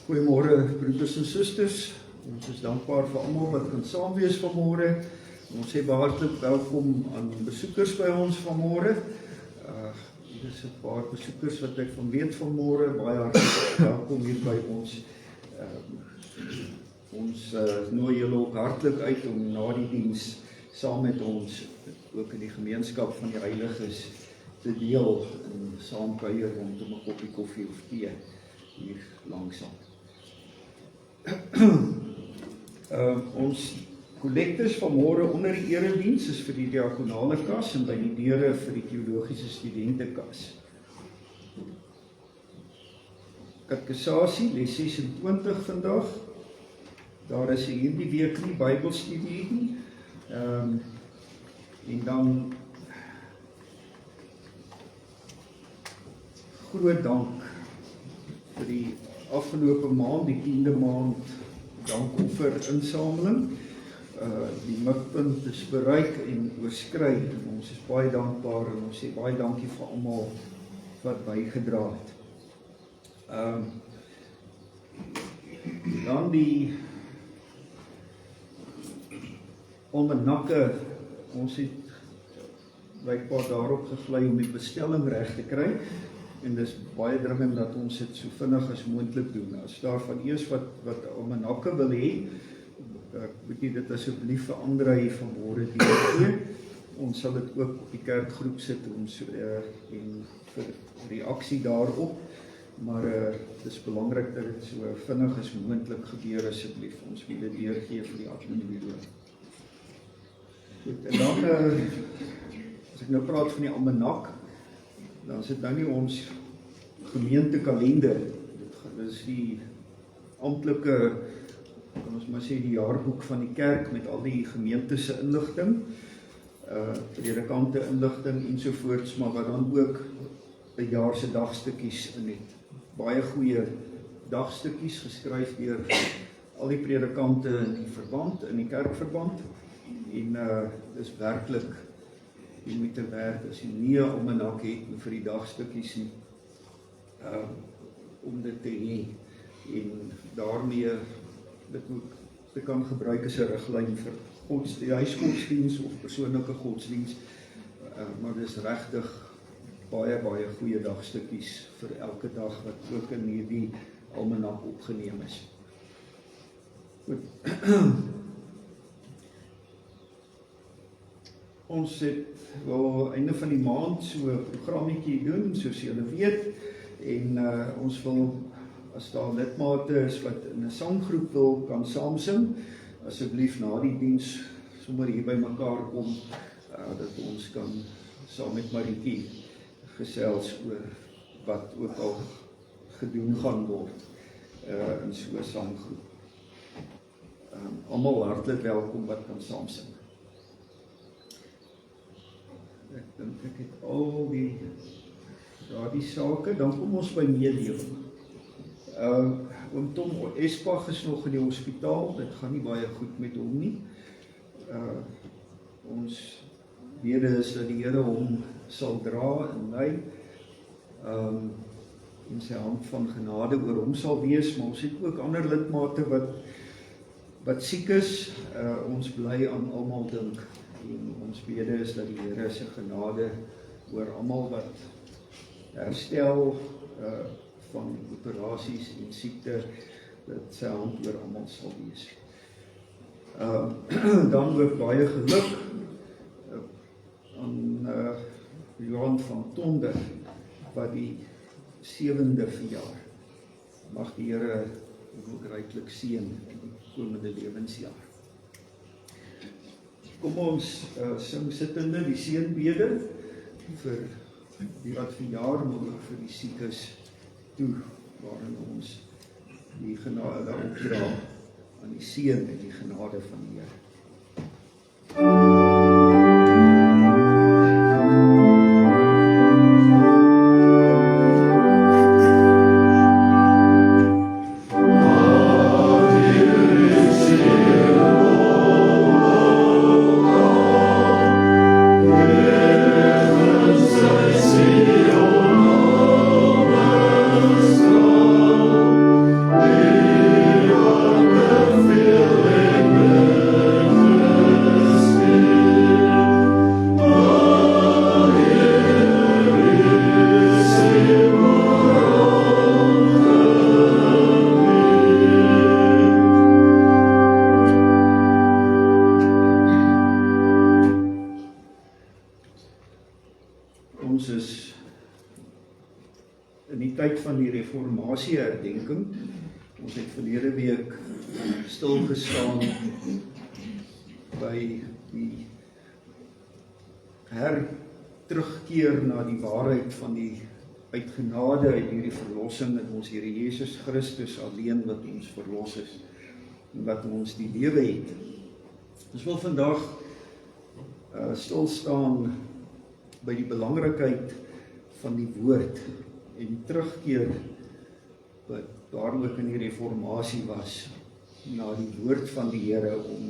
Goeiemôre broeders en susters. Ons is dankbaar vir almal wat kan saam wees vanmôre. Ons sê hartlik welkom aan besoekers by ons vanmôre. Hier is 'n paar besoekers wat ek van weet vanmôre. Baie hartlik welkom hier by ons. Ons nooi julle ook hartlik uit om na die diens saam met ons ook in die gemeenskap van die heiliges te deel en saam kuier rondom 'n koppie koffie of tee hier langsaan. Ons kollektes vanmôre onder die erediens is vir die diakonale kas en by die deure vir die teologiese studentekas. Katekisasie, les 26 vandag. Daar is hierdie week nie Bybelstudie nie. En dan groot dank vir die afgelope maand, die 10de maand dankoffer insameling. Die mikpunt is bereik en oorskry en ons is baie dankbaar en ons sê baie dankie vir almal wat bygedra het. Dan die almanakke, ons het blykbaar daarop gevlei om die bestelling reg te kry. En dis baie dringend dat ons dit so vinnig as moontlik doen. As daar van eers wat almanakke wil hê, ek moet dit asseblief vir Andrei vanmôre gee. Ons sal dit ook op die kerkgroep sit en vir reaksie daarop. Maar dit is belangrik dat dit so vinnig as moontlik gebeur asseblief. Ons wil dit deurgee vir die adminbureau. Goed, en dan as ek nou praat van die almanak, dan is dit nou nie ons gemeentekalender. Dit is die amptelike, kan ons maar sê, die jaarboek van die kerk met al die gemeente se inligting, predikante inligting ensovoorts, maar wat dan ook 'n jaar se dagstukkies in het. Baie goeie dagstukkies geskryf deur al die predikante in die verband, in die kerkverband. En dis werklik jy moet te werk as jy nie 'n almanak het vir die dagstukkies nie, om dit te hê en daarmee dit ook te kan gebruik as 'n riglyn vir huisgodsdiens of persoonlike godsdiens, maar dis regtig baie goeie dagstukkies vir elke dag wat ook in hierdie almanak opgeneem is. Goed. Ons het wel einde van die maand so 'n programmetjie doen, soos julle weet, en ons wil, as daar lidmate is wat in 'n sanggroep wil kan saamsing, asseblief na die diens sommer hier by mekaar kom, dat ons kan saam met Marietjie gesels oor wat ook al gedoen gaan word in so 'n sanggroep. Almal hartlik welkom wat kan saamsing. Ek dink ek het al die sake, dan kom ons by mededeling. Oom Tom Espach is nog in die hospitaal, dit gaan nie baie goed met hom nie. Ons bede is dat die Here hom sal dra en lei, en sy hand van genade oor hom sal wees, maar ons het ook ander lidmate wat siek is. Ons bly aan almal dink. En ons bede is dat die Here se genade oor almal wat herstel van operasies en siekte, dat sy hand oor almal sal wees. Dan ook baie geluk aan Johan van Tonder, wat die 7de verjaar. Mag die Here ook ryklik seën in die komende lewensjaar. Kom ons sing sittende die seënbede vir die wat verjaar, maar ook vir die siekes toe, waarin ons die genade opdra aan die seën en die genade van die Here. See you. oordeenking. Ons het verlede week stil gestaan by die terugkeer na die waarheid van die uit genade uit hierdie verlossing in ons Here Jesus Christus alleen wat ons verlos is en wat ons die lewe het. Ons wil vandag stil staan by die belangrikheid van die woord en die terugkeer wat daar ook in die reformatie was na die woord van die Here om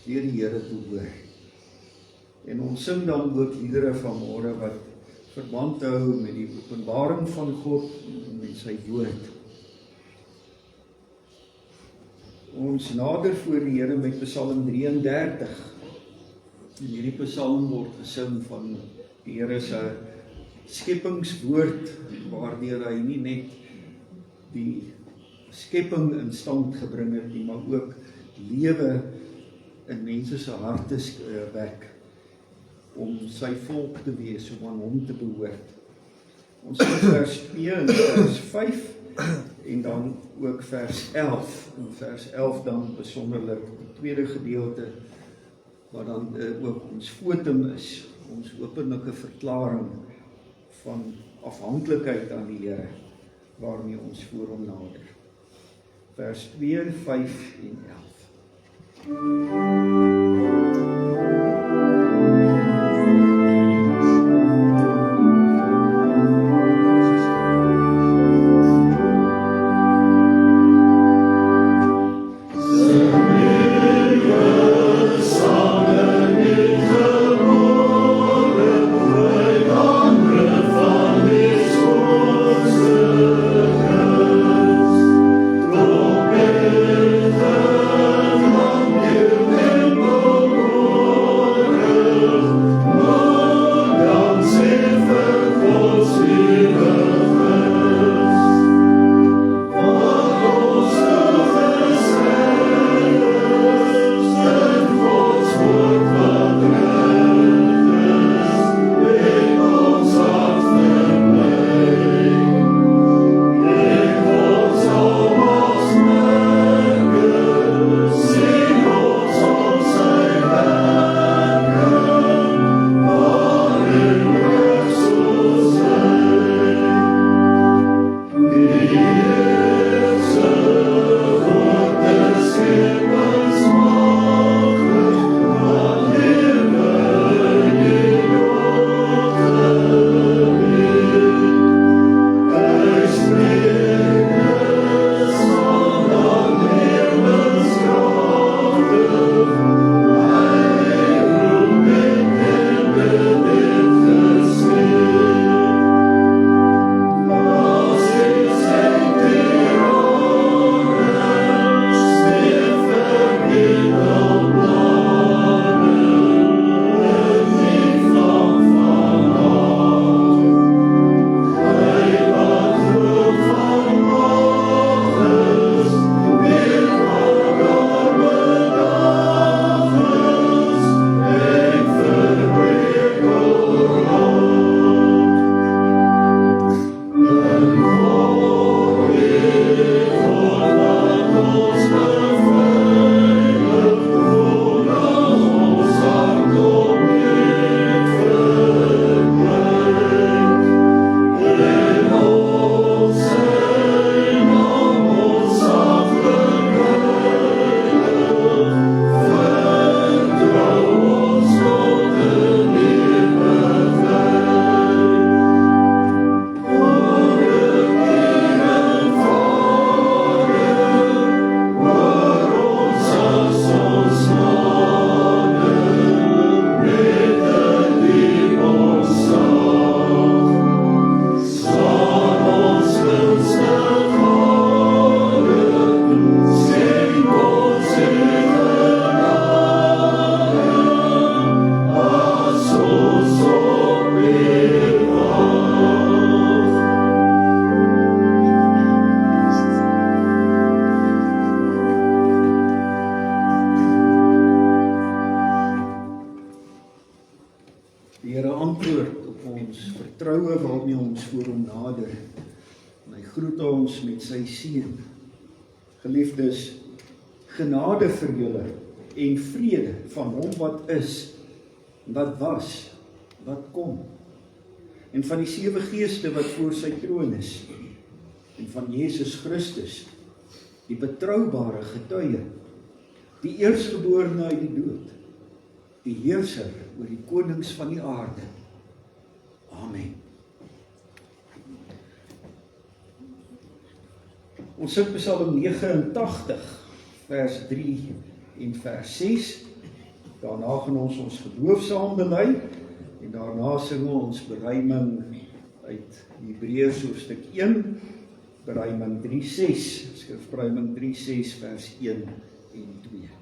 deur die Here te hoor. En ons sing dan ook liedere vanmôre wat verband hou met die openbaring van God en met sy woord. Ons nader voor die Here met Psalm 33. En hierdie psalm word gesing van die Here se skepingswoord, waardeur hy nie net die skepping in stand gebring het nie, maar ook lewe in mense se harte wek, om sy volk te wees, om aan hom te behoort. Ons sien vers 2 en vers 5, en dan ook vers 11, en vers 11 dan besonderlik die tweede gedeelte, wat dan ook ons fotum is, ons openlike verklaring van afhanklikheid aan die Here, waarmee ons voor hom nader. Vers 2, 5 en 11. En hy groet ons met sy seën. Geliefdes, genade vir julle en vrede van hom wat is, wat was, wat kom. En van die 7 geeste wat voor sy troon is. En van Jesus Christus, die betroubare getuie, die eerstgeborene uit die dood, die heerser oor die konings van die aarde. Amen. Ons sit Psalm 89, vers 3 en vers 6. Daarna gaan ons geloof saam bely en daarna sing ons beruiming uit Hebreërs hoofstuk 1, beruiming 3:6, skrifberuiming 3:6 vers 1 en 2.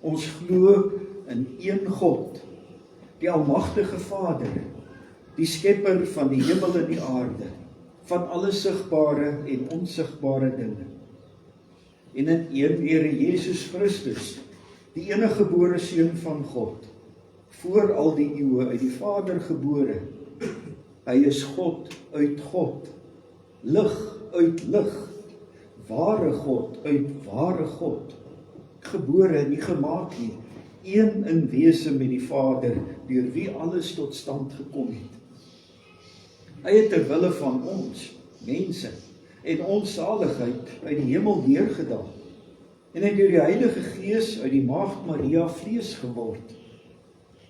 Ons glo in een God, die almagtige Vader, die skepper van die hemel en die aarde, van alle sigbare en onsigbare dinge. En in een Here Jesus Christus, die enige gebore seun van God, voor al die eeue uit die Vader gebore. Hy is God uit God, lig uit lig, ware God uit ware God, gebore, nie gemaak nie, een in wese met die Vader, deur wie alles tot stand gekom het. Hy het ter wille van ons, mense, en ons saligheid uit die hemel neergedaal, en hy deur die Heilige Gees uit die Maagd Maria vlees geword.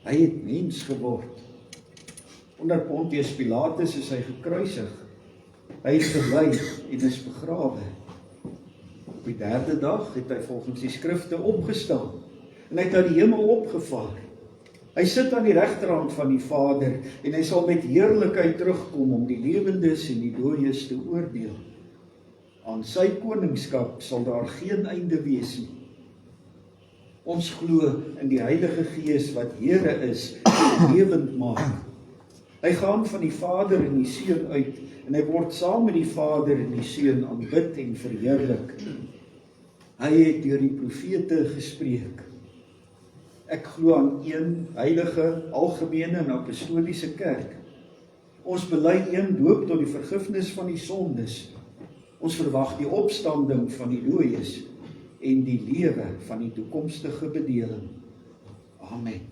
Hy het mens geword. Onder Pontius Pilatus is hy gekruisig. Hy het gelei en is begrawe. Op die 3de dag het hy volgens die skrifte opgestaan en hy het na die hemel opgevaar. Hy sit aan die regterhand van die Vader en hy sal met heerlikheid terugkom om die lewendes en die dooies te oordeel. Aan sy koningskap sal daar geen einde wees nie. Ons glo in die Heilige Gees wat Here is en lewend maak. Hy gaan van die Vader en die Seun uit, en hy word saam met die Vader en die Seun aanbid en verheerlik. Hy het deur die profete gespreek. Ek glo aan een heilige, algemene en apostoliese kerk. Ons bely een doop tot die vergifnis van die sondes. Ons verwag die opstanding van die dooies en die lewe van die toekomstige bedeling. Amen.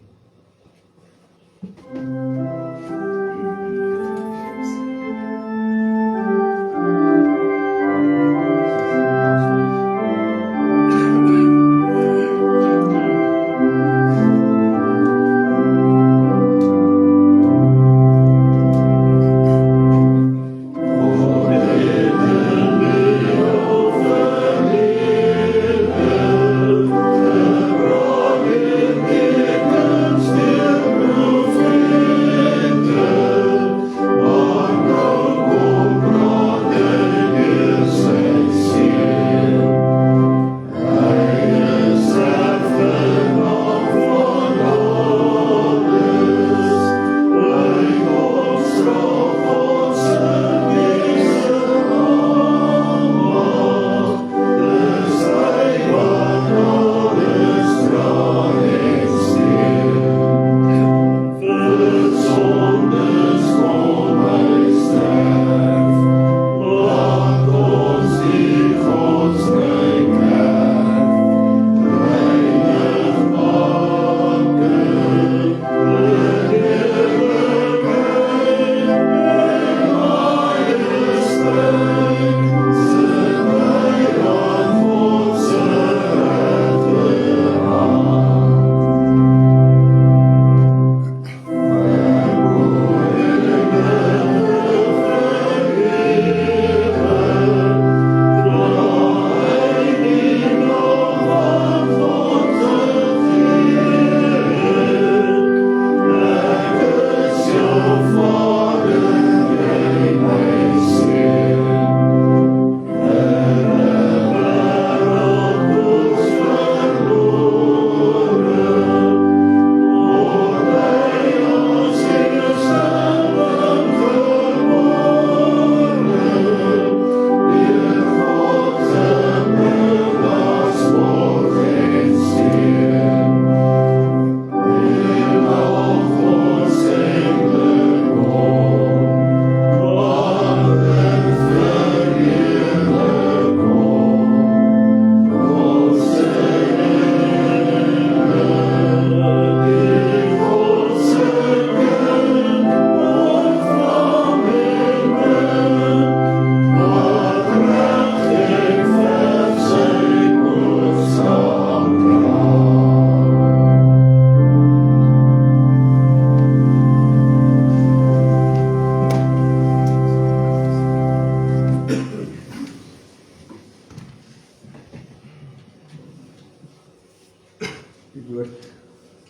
Die woord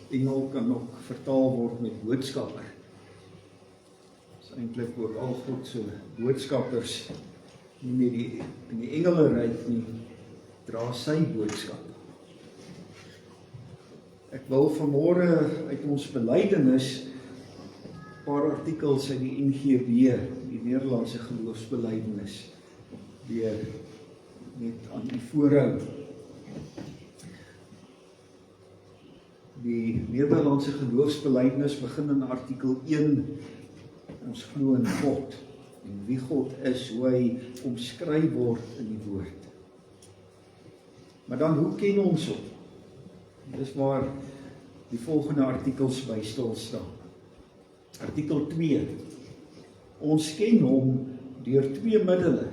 engel kan ook vertaal word met boodskapper. Dit is eintlik ook al God se boodskappers, nie meer in die engelryk nie, dra sy boodskap. Ek wil vanmôre uit ons belydenis 'n paar artikels uit die NGB, die Nederlandse geloofsbelydenis, weer net aan u voorhou. Die Nederlandse geloofsbelydenis begin in artikel 1, ons glo in God, en wie God is, hoe hy omskryf word in die woord. Maar dan, hoe ken ons hom? Dis waar die volgende artikels by stil staan. Artikel 2, ons ken hom deur twee middele.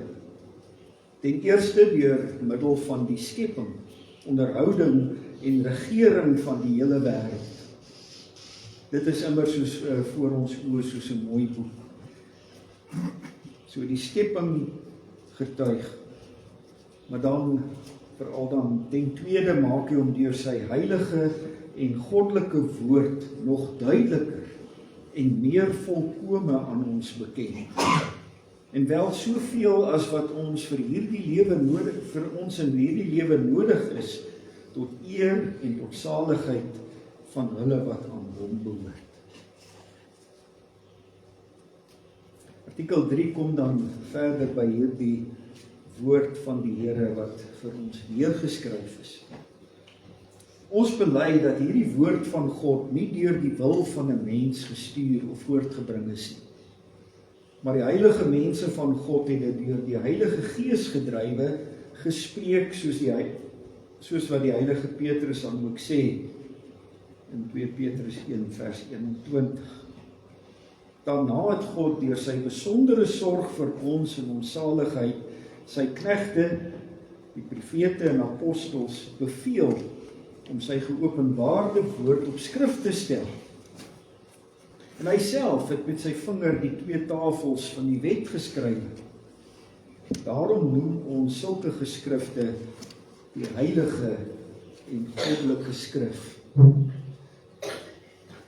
Ten eerste deur middel van die skepping, onderhouding en regering van die hele wêreld. Dit is immer soos voor ons oë soos 'n mooi boek. So die skepping getuig, maar dan veral dan ten tweede maak hy hom deur sy heilige en goddelike woord nog duideliker en meer volkome aan ons bekend. En wel soveel as wat ons vir ons in hierdie lewe nodig is, tot eer en tot saligheid van hulle wat aan hom behoort. Artikel 3 kom dan verder by hierdie woord van die Here wat vir ons neergeskryf is. Ons bely dat hierdie woord van God nie deur die wil van 'n mens gestuur of voortgebring is nie. Maar die heilige mense van God het dit deur die Heilige Gees gedrywe gespreek soos wat die heilige Petrus dan ook sê in 2 Petrus 1 vers 21. Daarna het God deur sy besondere sorg vir ons en ons saligheid sy knegte, die profete en apostels beveel om sy geopenbaarde woord op skrif te stel. En hy self het met sy vinger die 2 tafels van die wet geskryf. Daarom noem ons sulke geskrifte die heilige en goddelike skrif.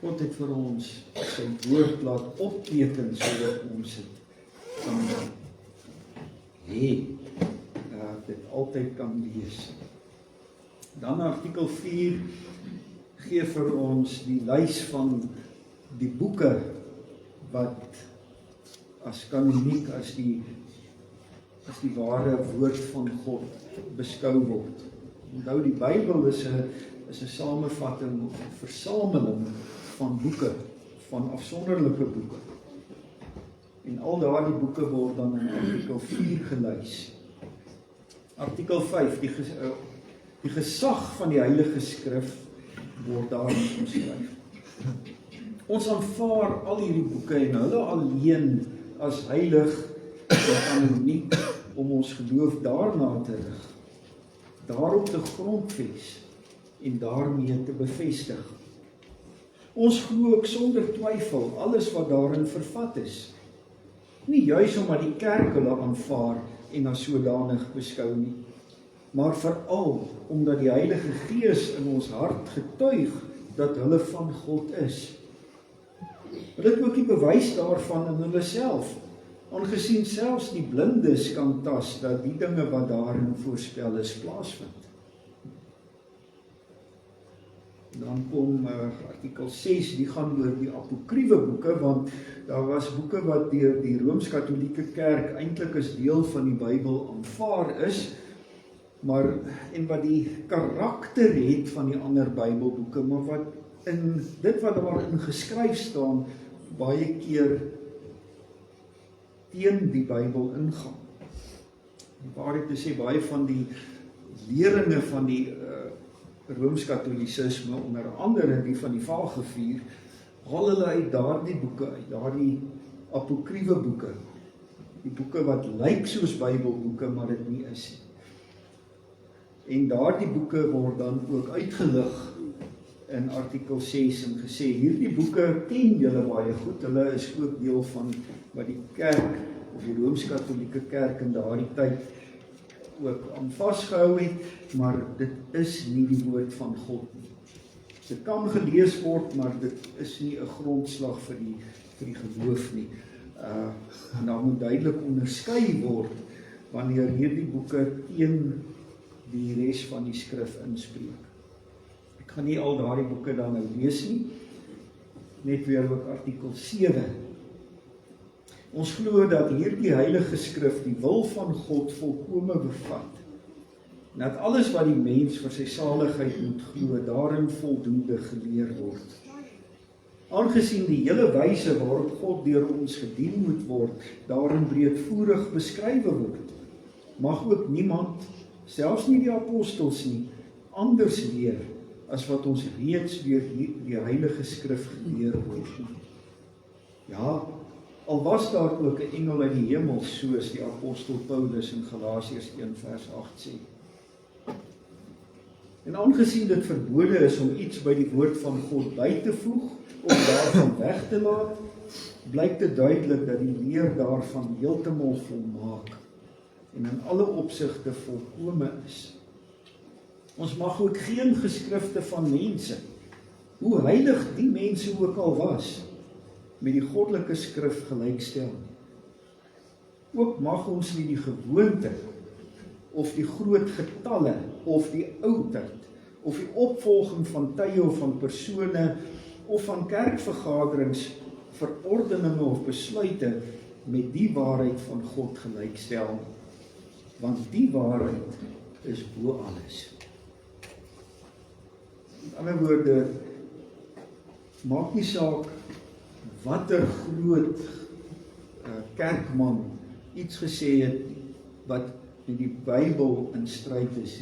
God het vir ons sy woord laat opteken sodat ons dit kan hê, dit altyd kan lees. Dan artikel 4 gee vir ons die lys van die boeke wat as kanoniek, as die ware woord van God beskou word. Onthou, die Bybel is 'n samevatting of 'n versameling van boeke, van afsonderlike boeke. En al daardie boeke word dan in artikel 4 gelys. Artikel 5, die gesag van die Heilige Skrif word daarin omskryf. Ons aanvaar al hierdie boeke en hulle alleen as heilig en kanoniek om ons geloof daarna te rig, daarop te grondves en daarmee te bevestig. Ons glo ook sonder twyfel alles wat daarin vervat is. Nie juis omdat die kerk hulle aanvaar en as sodanig beskou nie, maar veral omdat die Heilige Gees in ons hart getuig dat hulle van God is. Hulle het ook die bewys daarvan in hulle self, aangesien selfs die blindes kan tas dat die dinge wat daarin voorspel is plaasvind. Dan kom artikel 6, die gaan oor die apokriewe boeke, want daar was boeke wat deur die Rooms-Katolieke Kerk eintlik as deel van die Bybel aanvaar is, maar en wat die karakter het van die ander Bybelboeke, maar wat in dit wat daarin geskryf staan, baie keer teen die Bybel ingaan. Die waarheid te sê, baie van die leringe van die Rooms-Katolicisme, onder andere die van die Vagevuur, haal hulle uit daardie boeke, uit daardie apokriewe boeke, die boeke wat lyk soos Bybelboeke, maar dit nie is nie. En daardie boeke word dan ook uitgelig in artikel 6 en gesê, hierdie boeke ken julle baie goed, hulle is ook deel van wat die kerk, of die Rooms-Katolieke Kerk in daardie tyd ook aan vasgehou het, maar dit is nie die woord van God nie. Dit kan gelees word, maar dit is nie 'n grondslag vir die geloof nie. En daar moet duidelik onderskei word wanneer hierdie boeke teen die res van die skrif inspreek. Ek gaan nie al daardie boeke dan nou lees nie, net weer ook artikel 7. Ons glo dat hierdie Heilige Skrif die wil van God volkome bevat, en dat alles wat die mens vir sy saligheid moet glo, daarin voldoende geleer word. Aangesien die hele wyse waarop God deur ons gedien moet word, daarin breedvoerig beskrywe word, mag ook niemand, selfs nie die apostels nie, anders leer as wat ons reeds deur die Heilige Skrif geleer word. Ja, al was daar ook 'n engel uit die hemel, soos die apostel Paulus in Galasiërs 1 vers 8 sê. En aangesien dit verbode is om iets by die woord van God by te voeg, of daarvan weg te laat, blyk dit duidelik dat die leer daarvan heeltemal volmaak en in alle opsigte volkome is. Ons mag ook geen geskrifte van mense, hoe heilig die mense ook al was, met die goddelike skrif gelykstel. Ook mag ons nie die gewoonte, of die groot getalle, of die oudheid, of die opvolging van tye of van persone, of van kerkvergaderings, verordeninge of besluite, met die waarheid van God gelykstel, want die waarheid is bo alles. Met ander woorde, maak nie saak watter groot kerkman iets gesê het wat met die Bybel in stryd is.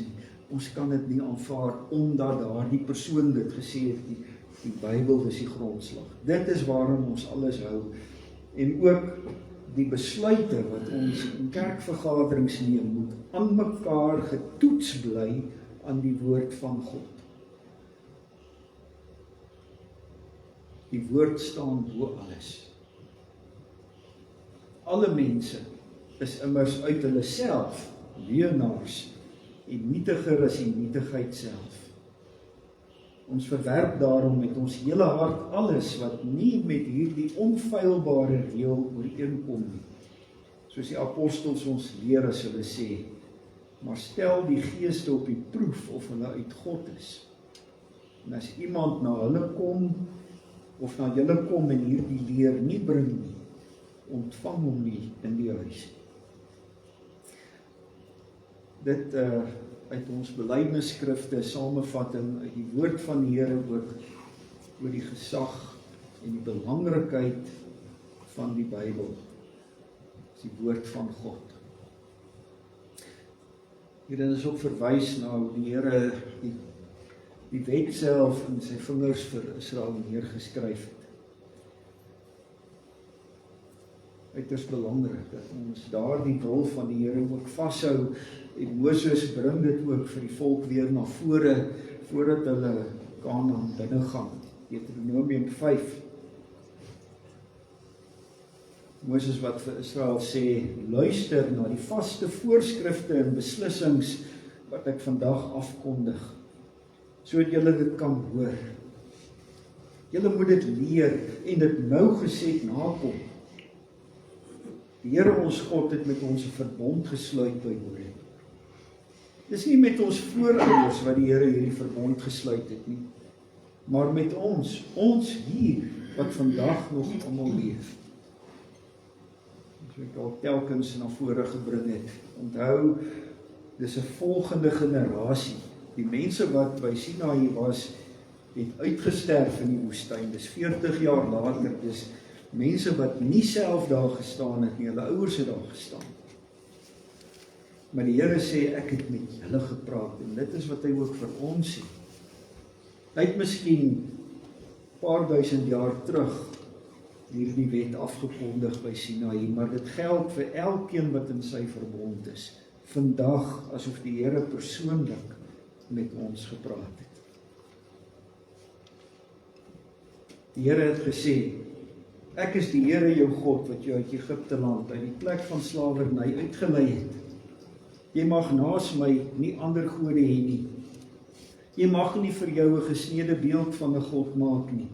Ons kan dit nie aanvaar omdat daardie persoon dit gesê het. Die Bybel is die grondslag. Dit is waarom ons alles hou. En ook die besluite wat ons in kerkvergaderings neem, moet aan mekaar getoets bly aan die woord van God. Die woord staan bo alles. Alle mense is immers uit hulle self leuenaars en nietiger as die nietigheid self. Ons verwerp daarom met ons hele hart alles wat nie met hierdie onfeilbare reël ooreenkom nie. Soos die apostels ons leer as hulle sê, maar stel die geeste op die proef of hulle uit God is. En as iemand na hulle kom, of na julle kom en hierdie leer nie bring nie, ontvang hom nie in die huis. Dit uit ons belydenisskrifte, samevatting uit die woord van die Here oor die gesag en die belangrikheid van die Bybel. Dis die woord van God. Hierin is ook verwys na hoe die Here die wet self in sy vingers vir Israel neergeskryf het. Uiters belangrik dat ons daardie wil van die Here ook vashou, en Moses bring dit ook vir die volk weer na vore, voordat hulle Kanaan binne gaan. Deuteronomium 5. Moses wat vir Israel sê, luister na die vaste voorskrifte en beslissings wat ek vandag afkondig, sodat julle dit kan hoor. Julle moet dit leer en dit nougeset nakom. Die Here ons God het met ons 'n verbond gesluit by Horeb. Dis nie met ons voorouers wat die Here hierdie verbond gesluit het nie, maar met ons hier wat vandag nog almal leef. Soos ek al telkens na vore gebring het. Onthou, dis 'n volgende generasie. Die mense wat by Sinaï was, het uitgesterf in die woestyn. Dis 40 jaar later, dis mense wat nie self daar gestaan het nie, hulle ouers het daar gestaan. Maar die Here sê, ek het met julle gepraat, en dit is wat hy ook vir ons sê. Hy het miskien paar duisend jaar terug hierdie wet afgekondig by Sinaï, maar dit geld vir elkeen wat in sy verbond is. Vandag, asof die Here persoonlik met ons gepraat het. Die Here het gesê, ek is die Here jou God wat jou uit Egipte land, uit die plek van slawerny uitgelei het. Jy mag naas my nie ander gode hê nie. Jy mag nie vir jou 'n gesneede beeld van 'n God maak nie.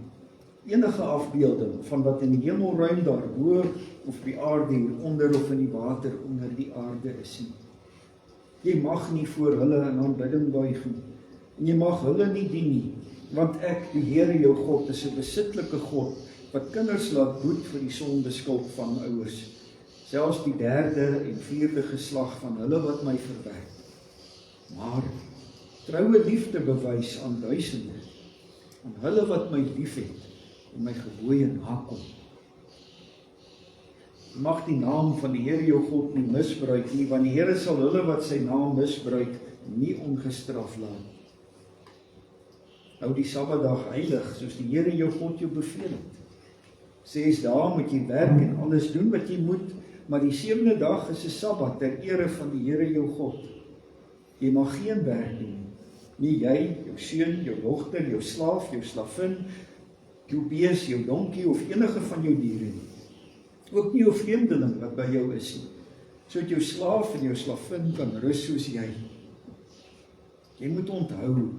Enige afbeelding van wat in die hemelruim daarbo of die aarde hieronder of in die water onder die aarde is nie. Jy mag nie voor hulle in aanbidding buig nie. En jy mag hulle nie dien nie, want ek, die Here jou God, is 'n besitlike God wat kinders laat boet vir die sondeskuld van ouers, selfs die 3de en 4de geslag van hulle wat my verwerp. Maar troue liefde bewys aan duisende, aan hulle wat my liefhet en my gebooie nakom. Jy mag die naam van die Here jou God nie misbruik nie, want die Here sal hulle wat sy naam misbruik nie ongestraf laat. Hou die Sabbatdag heilig, soos die Here jou God jou beveel het. 6 dae moet jy werk en alles doen wat jy moet, maar die 7de dag is 'n Sabbat ter ere van die Here jou God. Jy mag geen werk doen, nie jy, jou seun, jou dogter, jou slaaf, jou slavin, jou bees, jou donkie of enige van jou diere nie. Ook nie jou vreemdeling wat by jou is nie, sodat jou slaaf en jou slavin kan rus soos jy. Jy moet onthou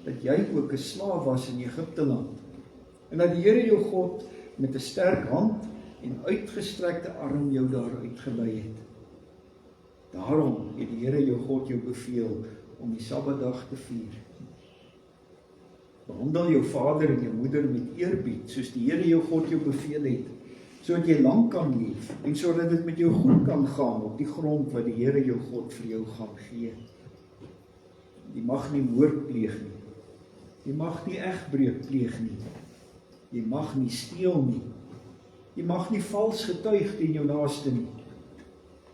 dat jy ook 'n slaaf was in Egipte land, en dat die Here jou God met 'n sterk hand en uitgestrekte arm jou daar uitgelei het. Daarom het die Here jou God jou beveel om die Sabbatdag te vier. Behandel jou vader en jou moeder met eerbied, soos die Here jou God jou beveel het, sodat jy lang kan leef, en sodat dit met jou goed kan gaan op die grond wat die Here jou God vir jou gaan gee. Jy mag nie moord pleeg nie, jy mag nie egbreuk pleeg nie, jy mag nie steel nie, jy mag nie vals getuig teen jou naaste nie,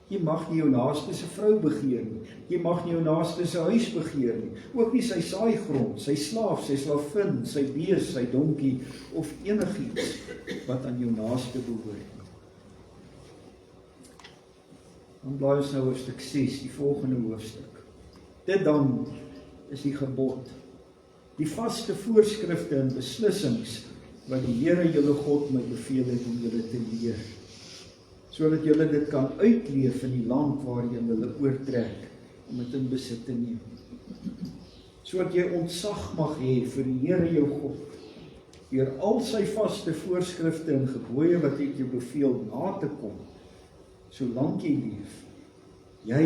jy mag nie jou naaste se vrou begeer nie, jy mag nie jou naaste se huis begeer nie, ook nie sy saaigrond, sy slaaf, sy slavin, sy bees, sy donkie, of enigiets wat aan jou naaste behoort. Dan blaai ons nou hoofstuk 6, die volgende hoofstuk. Dit dan is die gebod, die vaste voorskrifte en beslissings wat die Here julle God my beveel het om julle te leer, sodat julle dit kan uitleef in die land waar julle oortrek, om dit in besit te neem. Sodat jy ontzag mag hê vir die Here jou God, deur al sy vaste voorskrifte en gebooie wat ek jou beveel na te kom, solank jy leef, jy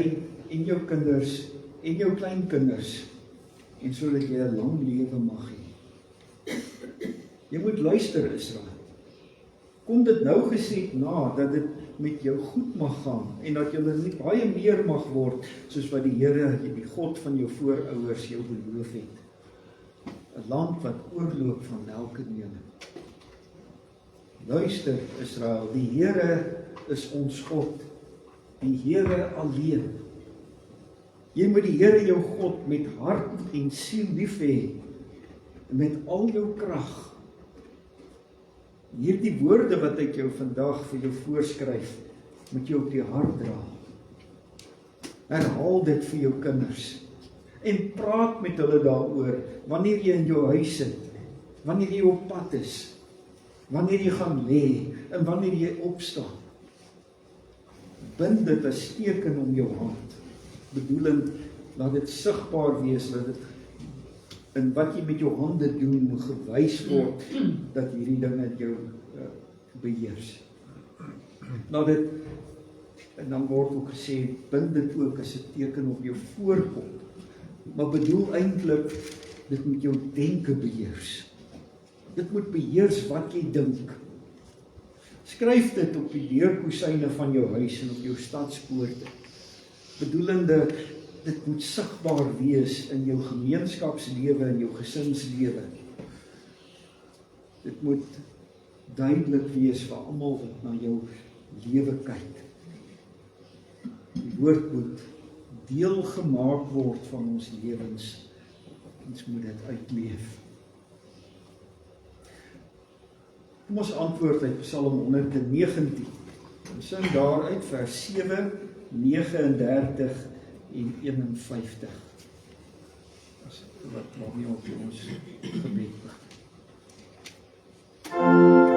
en jou kinders en jou kleinkinders, en sodat jy 'n lang lewe mag hê. Jy moet luister, Israel. Kom dit nou gesê na, dat dit met jou goed mag gaan, en dat jy nie baie meer mag word, soos wat die Here, die God van jou voorouers jou beloof het. 'n Land wat oorloop van melk en honing. Luister, Israel, die Here is ons God, die Here alleen. Jy moet die Here jou God met hart en siel lief hê, met al jou krag. Hierdie woorde wat ek jou vandag vir jou voorskryf, moet jy op die hart dra. Herhaal dit vir jou kinders, en praat met hulle daaroor, wanneer jy in jou huis sit, wanneer jy op pad is, wanneer jy gaan lê, en wanneer jy opstaan. Bind dit as teken om jou hand, bedoelend, laat dit sigbaar wees, dat dit in wat jy met jou hande doen, gewys word, dat hierdie dinge jou beheers. Laat dit, en dan word ook gesê, bind dit ook as 'n teken op jou voorkop, maar bedoel eintlik, dit moet jou denke beheers. Dit moet beheers wat jy dink. Skryf dit op die deurkosyne van jou huis en op jou stadspoorte, bedoelende, dit moet sigbaar wees in jou gemeenskapslewe en jou gesinslewe. Dit moet duidelik wees vir almal wat na jou lewe kyk. Die woord moet deel gemaak word van ons lewens. Ons moet dit uitleef. Kom ons antwoord uit Psalm 119. Ons sing daaruit vers 7, 39 en 51. As wat waarmee ons gebed begin. Oh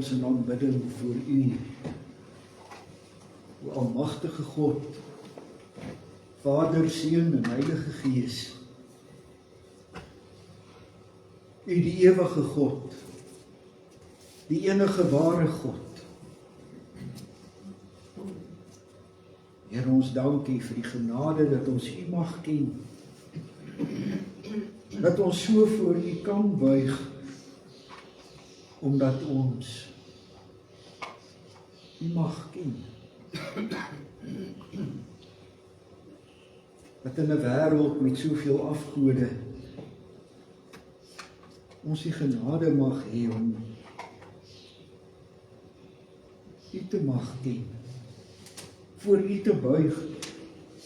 ons in aanbidding voor U, o almagtige God, Vader, Seun en Heilige Gees, U die ewige God, die enige ware God. Here, ons dankie vir die genade dat ons U mag ken, dat ons so voor U kan buig, omdat ons U mag ken. Dat in 'n wêreld met soveel afgode, ons die genade mag hê om U te mag ken, voor U te buig,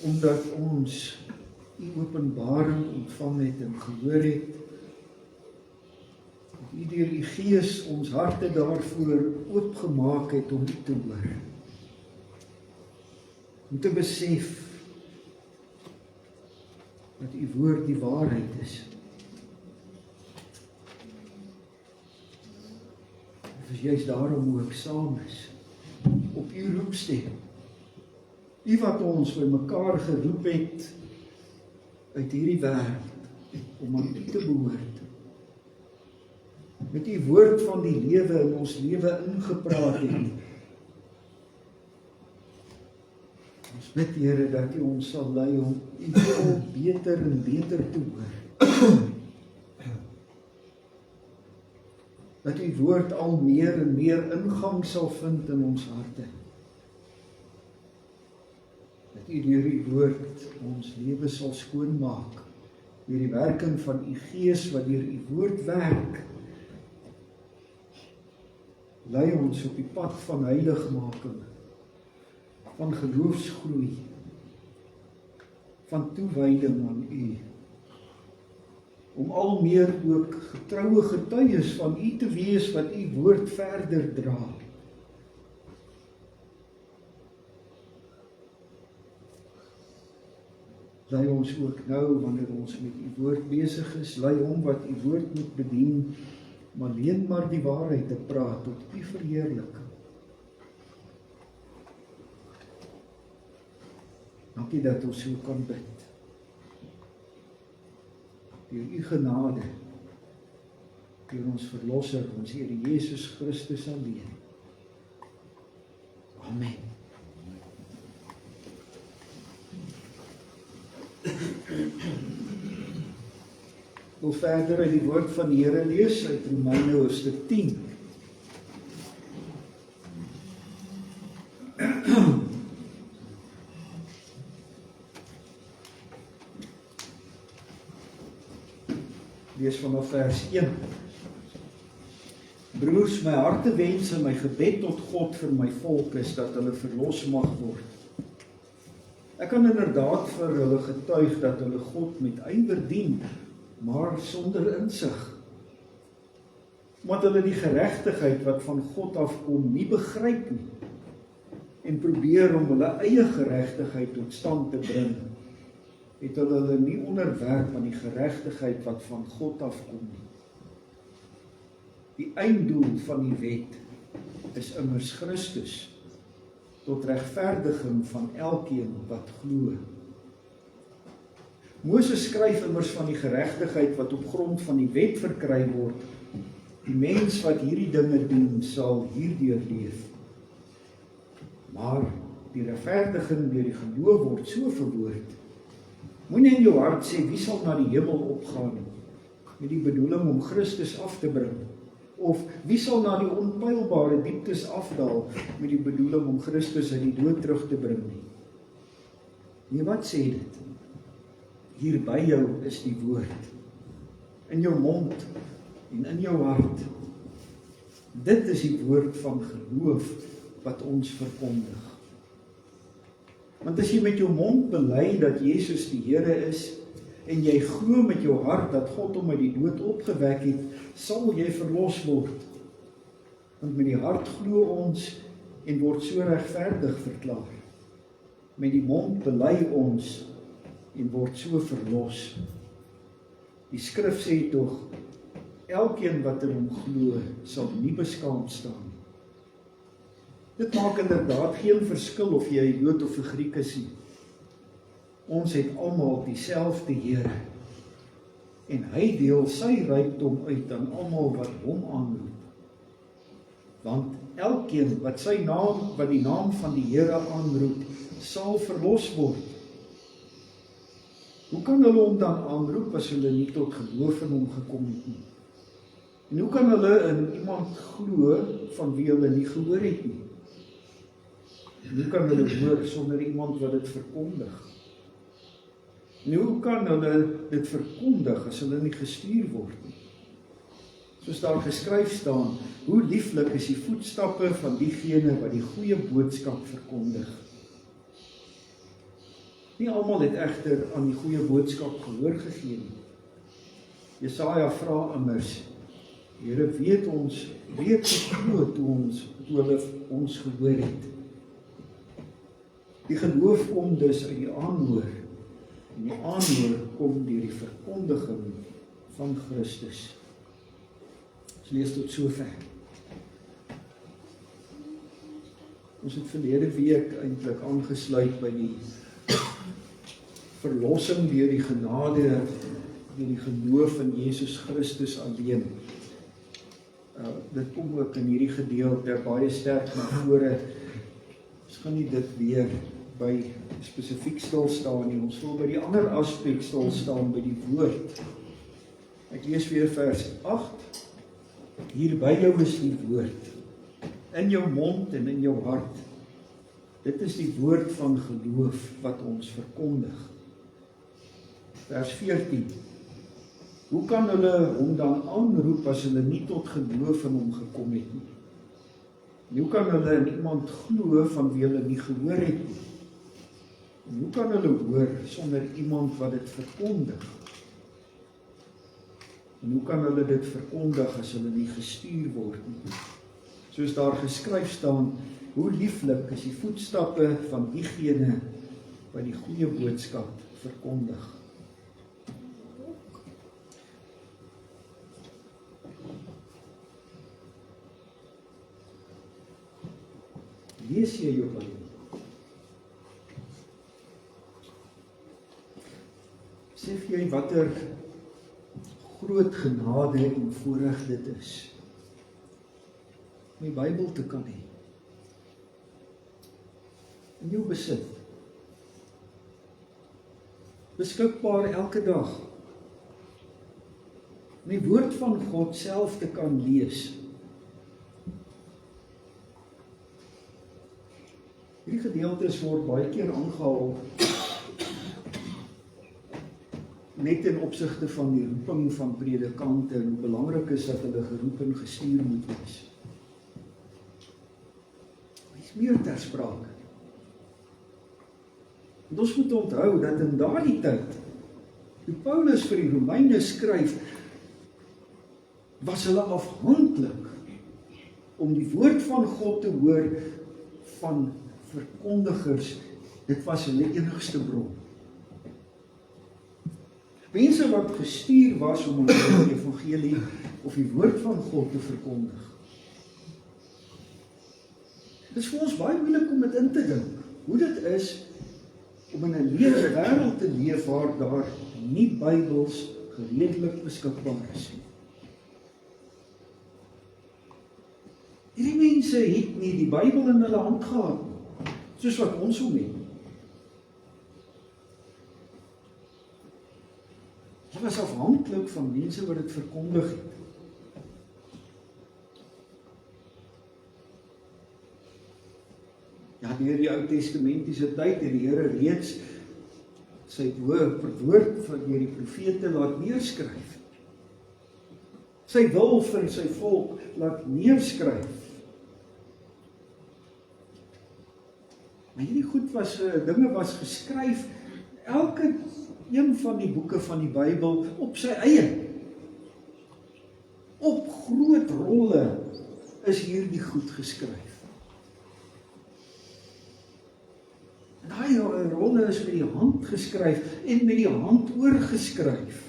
omdat ons U openbaring ontvang het en gehoor het, dat U deur U Gees ons harte daarvoor oopgemaak het om U te hoor, om te besef dat U woord die waarheid is. Of is juist daarom ook saam is, op U roepstem, U wat ons by mekaar geroep het uit hierdie wêreld, om aan U te behoort, met U woord van die lewe in ons lewe ingepraat het. Ons bid, Here, dat U ons sal lei om U wil beter en beter te hoor. Dat U woord al meer en meer ingang sal vind in ons harte. Dat U deur U woord ons lewe sal skoonmaak, deur die werking van U Gees wat deur U woord werk. Lei ons op die pad van heiligmaking, van geloofsgroei, van toewyding aan U, om al meer ook getroue getuies van U te wees wat U woord verder dra. Lei ons ook nou, wanneer ons met U woord besig is, lei hom wat U woord moet bedien, maar alleen maar die waarheid te praat, tot U verheerliking. Dankie dat ons so kan bid. Deur U genade, deur ons Verlosser, ons Here Jesus Christus alleen. Amen. Ek wil verder uit die woord van die Here lees uit Romeine hoofstuk 10. Lees vanaf vers 1. Broers, my hartewens en my gebed tot God vir my volk is dat hulle verlos mag word. Ek kan inderdaad vir hulle getuig dat hulle God met ywer dien, maar sonder insig. Omdat hulle die geregtigheid wat van God afkom nie begryp nie, en probeer om hulle eie geregtigheid tot stand te bring, het hulle nie onderwerp aan die geregtigheid wat van God afkom nie. Die einddoel van die wet is immers Christus, tot regverdiging van elkeen wat glo. Moses skryf immers van die geregtigheid wat op grond van die wet verkry word. Die mens wat hierdie dinge doen, sal hierdeur leef. Maar die regverdiging deur die geloof word so verwoord. Moenie in jou hart sê, wie sal na die hemel opgaan, met die bedoeling om Christus af te bring, of wie sal na die onpeilbare dieptes afdaal, met die bedoeling om Christus uit die dood terug te bring nie. Nee, wat sê dit? Hier by jou is die woord, in jou mond en in jou hart. Dit is die woord van geloof wat ons verkondig. Want as jy met jou mond bely dat Jesus die Here is, en jy glo met jou hart dat God hom uit die dood opgewek het, sal jy verlos word. Want met die hart glo ons en word so regverdig verklaar. Met die mond bely ons en word so verlos. Die skrif sê tog, elkeen wat in hom glo, sal nie beskaamd staan nie. Dit maak inderdaad geen verskil of jy 'n Jood of 'n Griek is nie. Ons het almal dieselfde Here. En hy deel sy rykdom uit aan almal wat hom aanroep. Want elkeen wat die naam van die Here aanroep, sal verlos word. Hoe kan hulle hom dan aanroep as hulle nie tot geloof in hom gekom het nie? En hoe kan hulle in iemand glo van wie hulle nie gehoor het nie? En hoe kan hulle hoor sonder iemand wat dit verkondig? En hoe kan hulle dit verkondig as hulle nie gestuur word nie? Soos daar geskryf staan, hoe lieflik is die voetstappe van diegene wat die goeie boodskap verkondig. Nie almal het egter aan die goeie boodskap gehoor gegee nie. Jesaja vra immers, Here weet geglo toe hulle ons gehoor het. Die geloof kom dus uit die aanhoor, en die aanhoor kom deur die verkondiging van Christus. Ons lees tot sover. Ons het verlede week eintlik aangesluit by die verlossing deur die genade, deur die geloof in Jesus Christus alleen. Dit kom ook in hierdie gedeelte baie sterk na vore. Ons gaan nie dit weer by spesifiek stil staan nie. Ons wil by die ander aspek stil staan, by die woord. Ek lees weer vers 8. Hier by jou is die woord, in jou mond en in jou hart. Dit is die woord van geloof wat ons verkondig. Vers 14. Hoe kan hulle hom dan aanroep as hulle nie tot geloof in hom gekom het nie? En hoe kan hulle in iemand glo van wie hulle nie gehoor het nie? En hoe kan hulle hoor sonder iemand wat dit verkondig? En hoe kan hulle dit verkondig as hulle nie gestuur word nie? Soos daar geskryf staan, hoe lieflik is die voetstappe van diegene wat die goeie boodskap verkondig. Lees jy jou Bybel? Besef jy watter groot genade en voorreg dit is om die Bybel te kan hê in jou besit, beskikbaar elke dag, om die woord van God self te kan lees. Hierdie gedeeltes word baie keer aangehaal net in opsigte van die roeping van predikante en hoe belangrik is dat hulle geroep en gestuur moet wees. Dit is meer ter sprake. En ons moet onthou dat in daardie tyd, toe Paulus vir die Romeine skryf, was hulle afhanklik om die woord van God te hoor van verkondigers. Dit was hulle enigste bron. Mense wat gestuur was om die evangelie of die woord van God te verkondig. Dit is vir ons baie moeilik om dit in te dink, hoe dit is om in 'n wêreld te leef waar daar nie Bybels redelik beskikbaar is nie. Hierdie mense het nie die Bybel in hulle hand gehad, soos wat ons hom het. Hulle was afhanklik van mense wat dit verkondig het. Ja, deur die Ou Testamentiese tyd het die Here reeds sy woord van deur die profete laat neerskryf. Sy wil vir sy volk laat neerskryf. Maar hierdie goed dinge was geskryf, elke een van die boeke van die Bybel op sy eie. Op groot rolle is hierdie goed geskryf. Daai rolle is met die hand geskryf en met die hand oorgeskryf.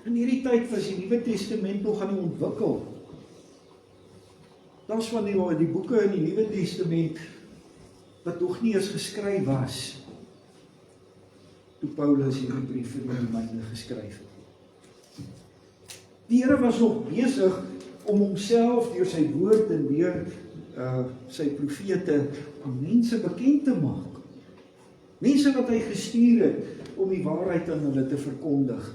In hierdie tyd was die Nuwe Testament nog aan die ontwikkel. Daar's van die boeke in die Nuwe Testament wat nog nie eens geskryf was toe Paulus hierdie brief vir die Romeine geskryf het. Die Here was nog besig om homself deur sy woord en deur sy profete aan mense bekend te maak. Mense wat hy gestuur het om die waarheid aan hulle te verkondig.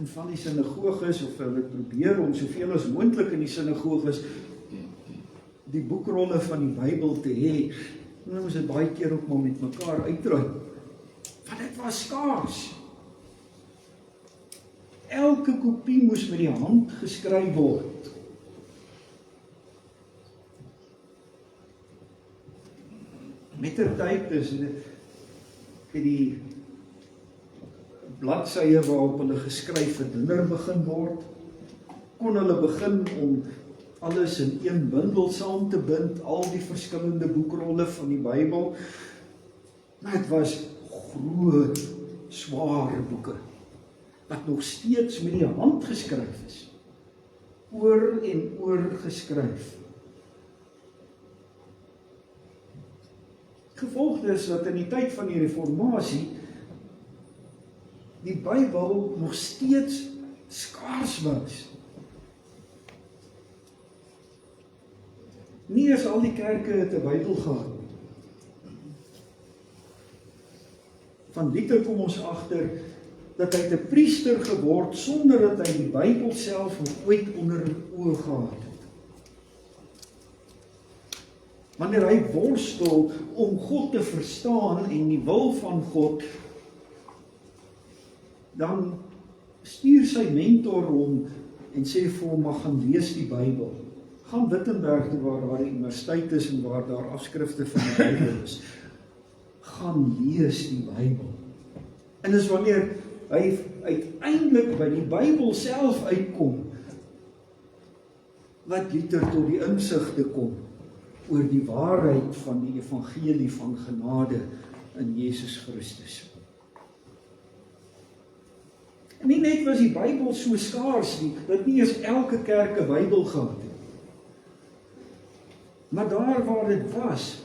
En van die sinagoges, of hulle probeer om soveel as moontlik in die sinagoges die boekrolle van die Bybel te hê, en ons het baie keer ook maar met mekaar uitruim. Want dit was skaars. Elke kopie moes met die hand geskryf word. Mettertyd is die bladsye waarop hulle geskryf het dunner begin word, kon hulle begin om alles in een bundel saam te bind, al die verskillende boekrolle van die Bybel. Maar dit was groot, swaar boeke, wat nog steeds met die hand geskryf is, oor en oor geskryf. Gevolg is dat in die tyd van die Reformatie die Bybel nog steeds skaars was. Nie eens al die kerke het 'n Bybel gehad. Van Luther kom ons agter dat hy 'n priester geword sonder dat hy die Bybel self nog ooit onder oë gehad het. Wanneer hy worstel om God te verstaan en die wil van God, dan stuur sy mentor hom en sê vir hom, mag gaan lees die Bybel. Gaan Wittenberg toe waar daar die universiteit is en waar daar afskrifte van die Bybel is. Gaan lees die Bybel. En dis wanneer hy uiteindelik by die Bybel self uitkom, wat Luther tot die insigte kom oor die waarheid van die evangelie van genade in Jesus Christus. En nie net was die Bybel so skaars nie, dat nie eens elke kerk 'n Bybel gehad het. Maar daar waar dit was,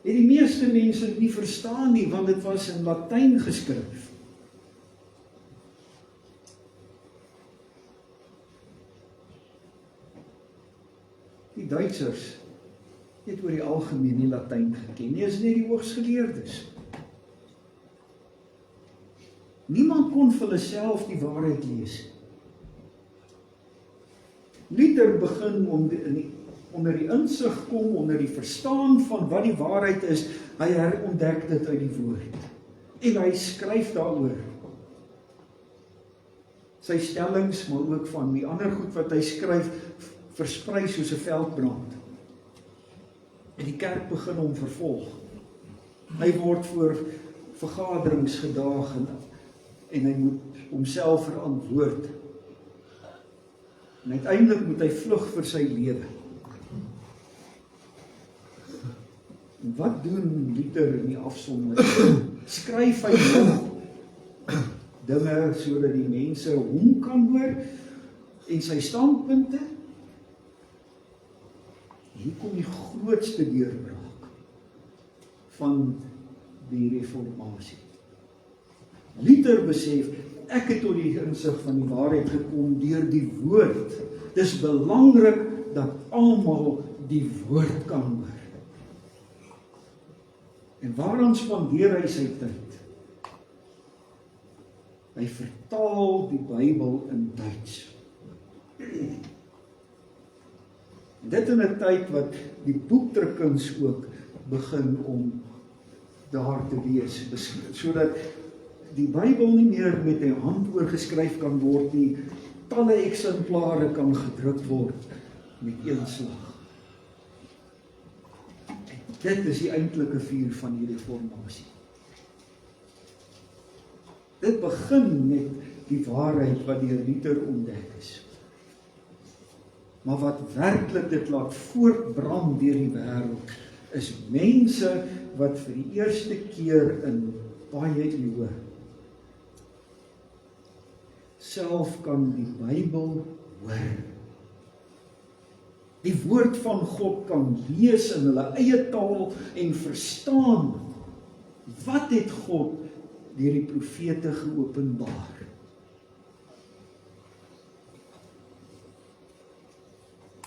het die meeste mense nie verstaan nie, want dit was in Latyn geskryf. Die Duitsers het oor die algemeen nie Latyn geken nie, is net die hoogsgeleerdes. Niemand kon vir hulle self die waarheid lees. Luther begin onder die insig kom, onder die verstaan van wat die waarheid is, hy herontdek dit uit die woord. En hy skryf daaroor. Sy stellings, maar ook van die ander goed wat hy skryf, versprei soos 'n veldbrand. En die kerk begin hom vervolg. Hy word voor vergaderings gedaag en hy moet homself verantwoord. En uiteindelik moet hy vlug vir sy lewe. En wat doen Luther in die afsondering? Skryf hy nog dinge sodat die mense hom kan hoor en sy standpunte? Hier kom die grootste deurbraak van die reformatie. Luther besef, ek het tot die insig van die waarheid gekom deur die woord. Dis belangrik dat almal die woord kan hoor. En waaraan spandeer hy sy tyd? Hy vertaal die Bybel in Duits. Dit in 'n tyd wat die boekdrukkings ook begin om daar te wees, sodat die Bybel nie meer met 'n hand oorgeskryf kan word nie, talle eksemplare kan gedruk word met een slag. Dit is die eintlike vuur van die reformatie. Dit begin met die waarheid wat deur Luther ontdek is. Maar wat werklik dit laat voortbrand deur die wêreld, is mense wat vir die eerste keer in baie eeue self kan die Bybel hoor. Die woord van God kan lees in hulle eie taal en verstaan. Wat het God deur die profete geopenbaar?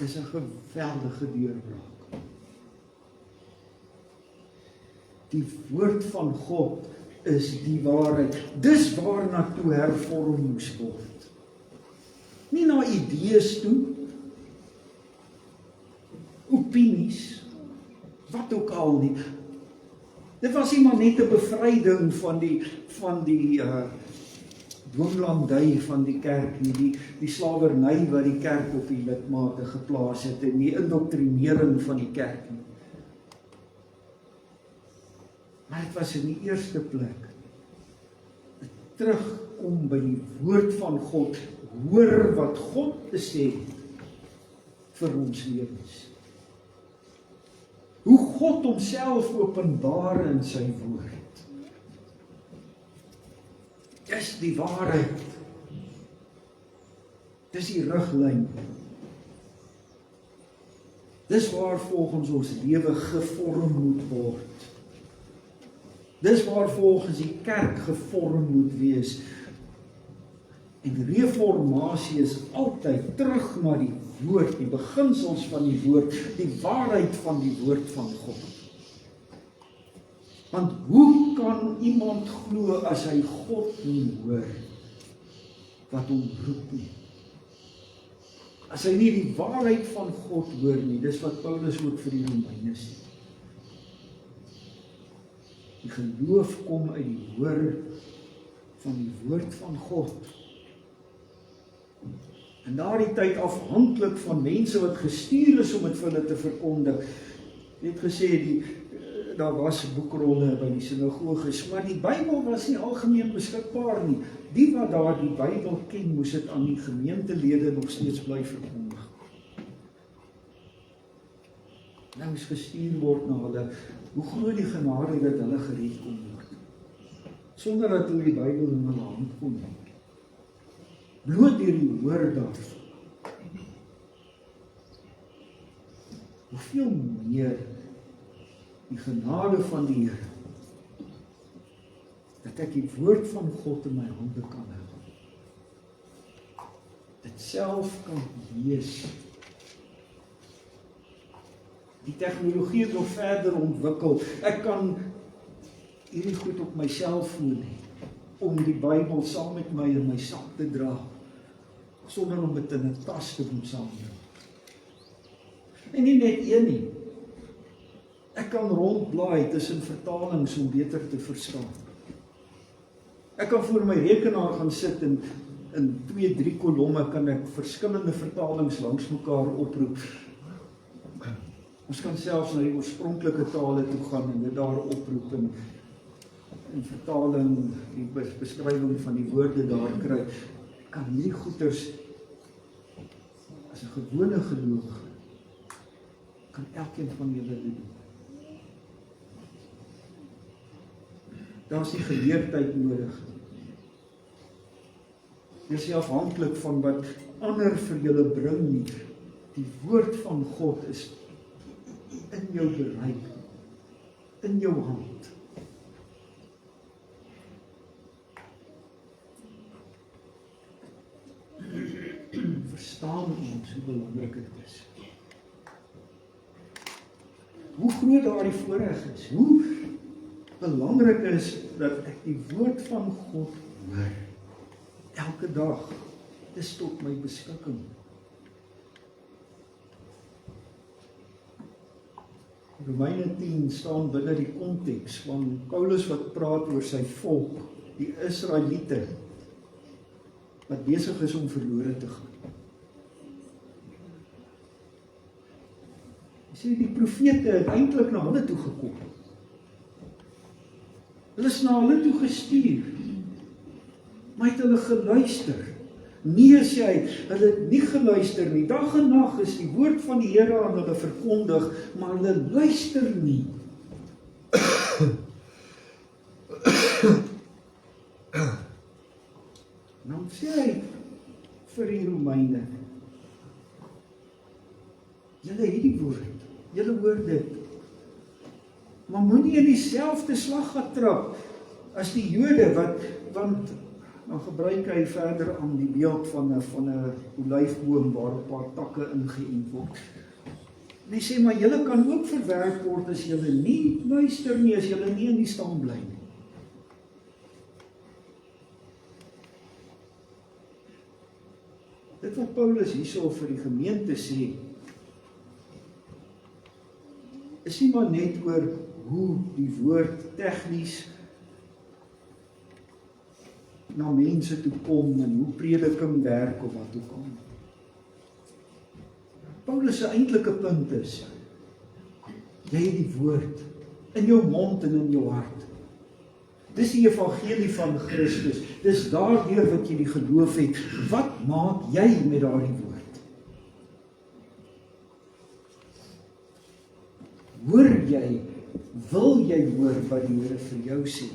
Dis 'n geweldige deurbraak. Die woord van God is die waarheid. Dis waarna toe hervorm moes word. Nie na idees toe, opinies, wat ook al nie. Dit was nie maar net 'n bevryding van die dwinglandy van die kerk nie, die slawerny wat die kerk op die lidmate geplaas het en die indoktrinering van die kerk nie. Maar dit was in die eerste plek terugkom by die woord van God, hoor wat God te sê vir ons lewens. Hoe God homself openbaar in sy woord. Dis die waarheid. Dis die riglyn. Dis waar volgens ons lewe gevorm moet word. Dis waar volgens die kerk gevorm moet wees. En reformatie is altyd terug na die woord, die beginsels van die woord, die waarheid van die woord van God. Want hoe kan iemand glo as hy God nie hoor wat hom roep nie? As hy nie die waarheid van God hoor nie, dis wat Paulus ook vir die Romeine sê. Die geloof kom uit die hoor van die woord van God. En daardie tyd afhanklik van mense wat gestuur is om dit vir hulle te verkondig. Jy het gesê, daar was boekrolle by die sinagoges, maar die Bybel was nie algemeen beskikbaar nie. Die wat daar die Bybel ken, moes dit aan die gemeentelede nog steeds bly verkondig. Nou is gestuur word na hulle, hoe groot die genade dat hulle gered kon word, sonder dat hulle die Bybel in hulle hand kon hê. Bloot deur die woord daarvan. Hoeveel meer die genade van die Here, dat ek die woord van God in my hande kan hou. Dit self kan lees. Die tegnologie het nog verder ontwikkel. Ek kan hierdie goed op myself neem, om die Bybel saam met my in my sak te dra, sonder om dit in 'n tas te moet saamdra. En nie net een nie. Ek kan rondblaai tussen vertalings om beter te verstaan. Ek kan voor my rekenaar gaan sit en in 2-3 kolomme kan ek verskillende vertalings langs mekaar oproep. Ons kan selfs na die oorspronklike tale toe gaan en dit daar oproep en vertaling, die beskrywing van die woorde daar kry. Kan hierdie goeders as 'n gewone geloof kan elkeen van julle doen. Daar is nie geleerdheid nodig. Jy is nie afhanklik van wat ander vir julle bring nie. Die woord van God is in jou bereik, in jou hand. Verstaan ons hoe belangrik dit is. Hoe groot daardie voorreg is, hoe belangrik is dat ek die woord van God hoor. Elke dag is tot my beskikking. Romeine 10 staan binne die konteks van Paulus wat praat oor sy volk, die Israeliete, wat besig is om verlore te gaan. Hy sê die profete het eintlik na hulle toe gekom. Hulle is na hulle toe gestuur, maar het hulle geluister? Nee, sê hy, hulle het nie geluister nie. Dag en nag is die woord van die Here aan hulle verkondig, maar hulle luister nie. Dan sê hy, vir die Romeine. Julle het die woord, julle hoor dit. Maar moenie in dieselfde slag gaan trap as die Jode, want dan gebruik hy verder aan die beeld van 'n olyfboom waar 'n paar takke ingeënt word. En hy sê, maar julle kan ook verwerp word as julle nie luister nie, as julle nie in die stam bly nie. Dit wat Paulus hierso vir die gemeente sê, is nie maar net oor hoe die woord tegnies na mense toe kom en hoe prediking werk of wat ook al. Paulus se eintlike punt is, jy het die woord in jou mond en in jou hart. Dis die evangelie van Christus. Dis daardeur wat jy die geloof het. Wat maak jy met daardie woord? Hoor jy, wil jy hoor wat die Here vir jou sê?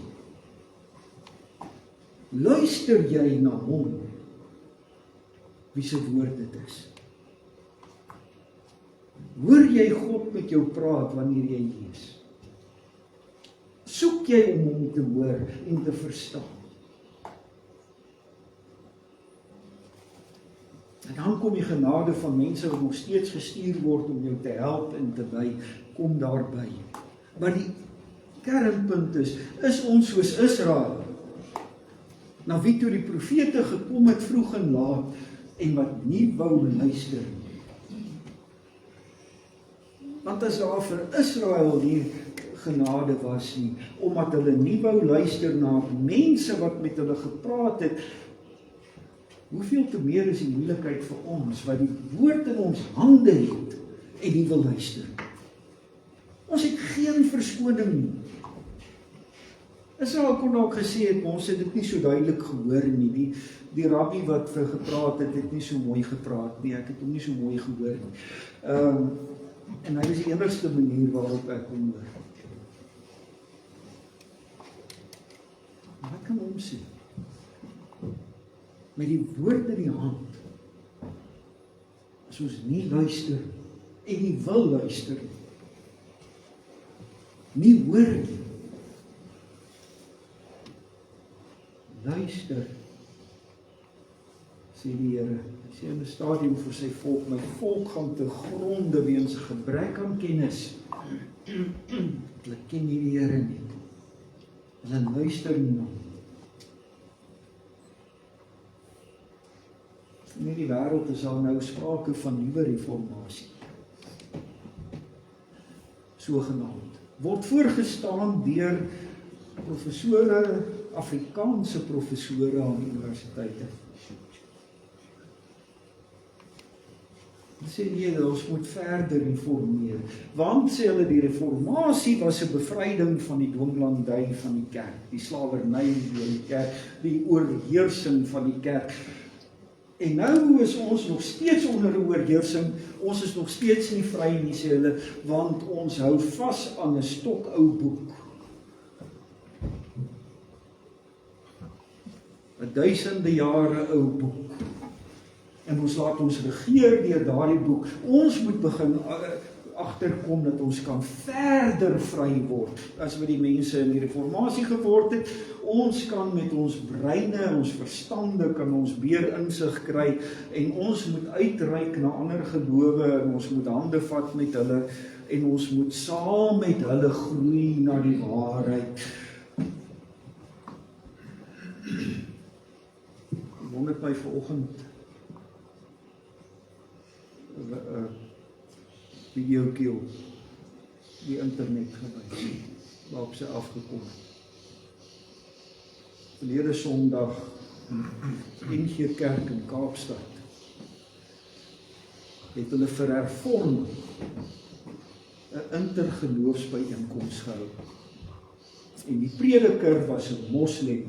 Luister jy na hom, wie se woord dit is? Hoor jy God met jou praat wanneer jy lees? Soek jy om hom te hoor en te verstaan? En dan kom die genade van mense wat nog steeds gestuur word om jou te help en te by, kom daarby. Maar die kernpunt is ons soos Israel, na wie toe die profete gekom het vroeg en laat, en wat nie wou luister nie. Want as daar vir Israel nie genade was nie, omdat hulle nie wou luister na mense wat met hulle gepraat het, hoeveel te meer is die moeilikheid vir ons, wat die woord in ons hande het, en nie wil luister. Ons het geen verskoning nie. Israel kon ook gesê het, ons het dit nie so duidelik gehoor nie, die rabbi wat vir gepraat het nie so mooi gepraat nie, ek het hom nie so mooi gehoor nie. En hy is die enigste manier waarop ek hom hoor. Wat kan ons sê? Met die woord in die hand, as ons nie luister en nie wil luister nie hoor nie. Luister, sê die Here. Hy sê in 'n stadium vir sy volk, my volk gaan te gronde weens 'n gebrek aan kennis. Hulle ken nie die Here nie. Hulle luister nie na hom. In hierdie wêreld is al nou sprake van nuwe reformatie. Sogenaamd. Word voorgestaan deur professore, Afrikaanse professore aan universiteite. Hulle sê nee, ons moet verder reformeer. Want sê hulle die reformatie was 'n bevryding van die dwinglandy van die kerk, die slawerny deur die kerk, die oorheersing van die kerk. En nou is ons nog steeds onder 'n oorheersing, ons is nog steeds nie vry nie, sê hulle, want ons hou vas aan 'n stokou boek. 'n duisende jare ou boek. En ons laat ons regeer deur daardie boek. Ons moet begin agterkom dat ons kan verder vry word as wat die mense in die reformatie geword het. Ons kan met ons breine, ons verstande, kan ons meer insig kry en ons moet uitreik na ander gelowe en ons moet hande vat met hulle en ons moet saam met hulle groei na die waarheid. Ek wonder my vanoggend videoetjie op die internet gewys, waarop sy afgekom het. Verlede Sondag in NG Kerk in Kaapstad het hulle vir hervorming 'n intergeloofsbyeenkoms gehou. En die prediker was 'n moslem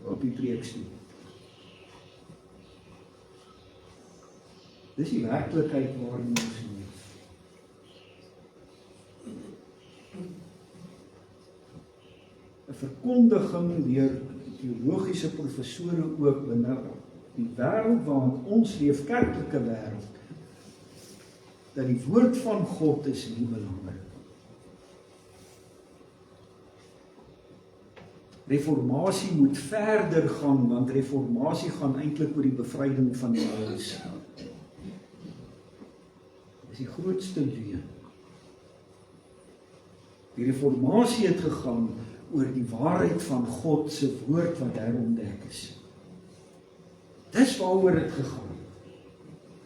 op die preekstoel. Dis die werklikheid waarin ons leef. Verkondiging deur teologiese professore ook binne die wêreld waarin ons leef, kerklike wêreld, dat die woord van God is nie belangrik. Reformatie moet verder gaan, want reformatie gaan eintlik oor die bevryding van die mens. Dis die grootste leuen. Die reformatie het gegaan oor die waarheid van God se woord wat daar ontdek is. Dis waaroor het gegaan.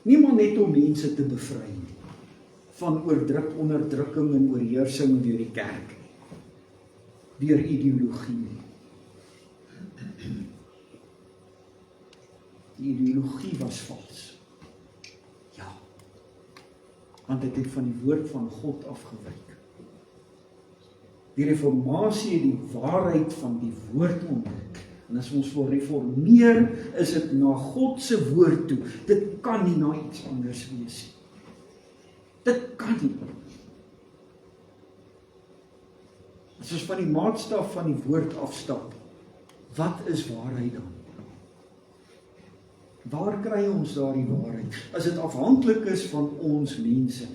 Niemand net om mense te bevry van onderdrukking en oorheersing deur die kerk, deur ideologie. Die ideologie was vals. Ja, want dit het van die woord van God afgewyk. Die reformatie het die waarheid van die woord ontdek. En as ons wil reformeer, is dit na God se woord toe. Dit kan nie na iets anders wees nie. Dit kan nie. As ons van die maatstaf van die woord afstap, wat is waarheid dan? Waar kry ons daardie waarheid? As dit afhanklik is van ons mense.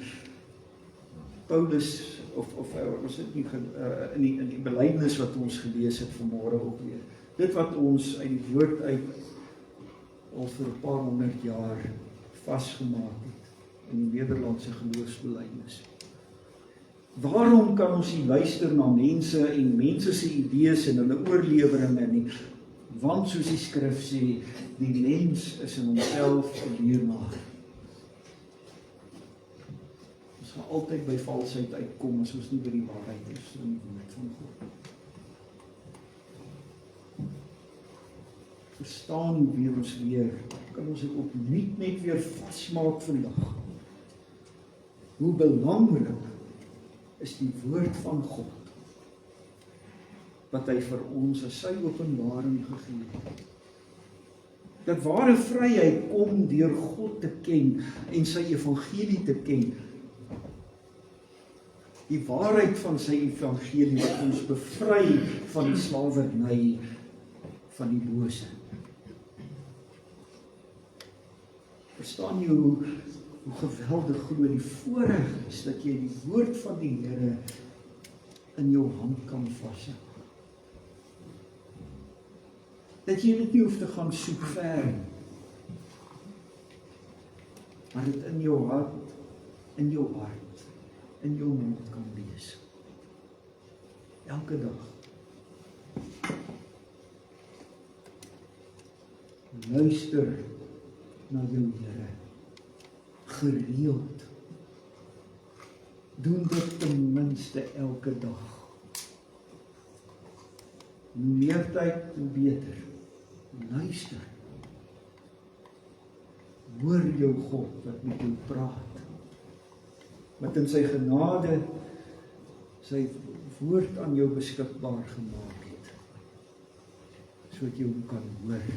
Paulus, was dit nie in die belydenis wat ons gelees het vanmôre ook weer. Dit wat ons uit die woord uit al vir 'n paar 100 jaar vasgemaak het in die Nederlandse geloofsbelydenis. Waarom kan ons nie luister na mense en mense se idees en hulle oorleweringe nie? Want soos die skrif sê, die mens is in homself 'n leuenaar. Ons gaan altyd by valsheid uitkom as ons nie by die waarheid is in die woord van God. Verstaan wie ons weer, kan ons dit opnuut net weer vasmaak vandag. Hoe belangrik is die woord van God, wat hy vir ons as sy openbaring gegee het. Dat ware vryheid kom deur God te ken en sy evangelie te ken. Die waarheid van sy evangelie wat ons bevry van die slawerny van die bose. Verstaan jy hoe geweldig groot die voorreg is dat jy die woord van die Here in jou hand kan vashou. Dat jy dit nie hoef te gaan soek ver nie, maar dit in jou hart, in jou hart, in jou mond kan lees. Elke dag. Luister na jou Here. Gereeld. Doen dit ten minste elke dag. Hoe meer tyd, hoe beter. Luister. Hoor jou God wat met jou praat. Wat in sy genade sy woord aan jou beskikbaar gemaak het. Sodat jy hom kan hoor.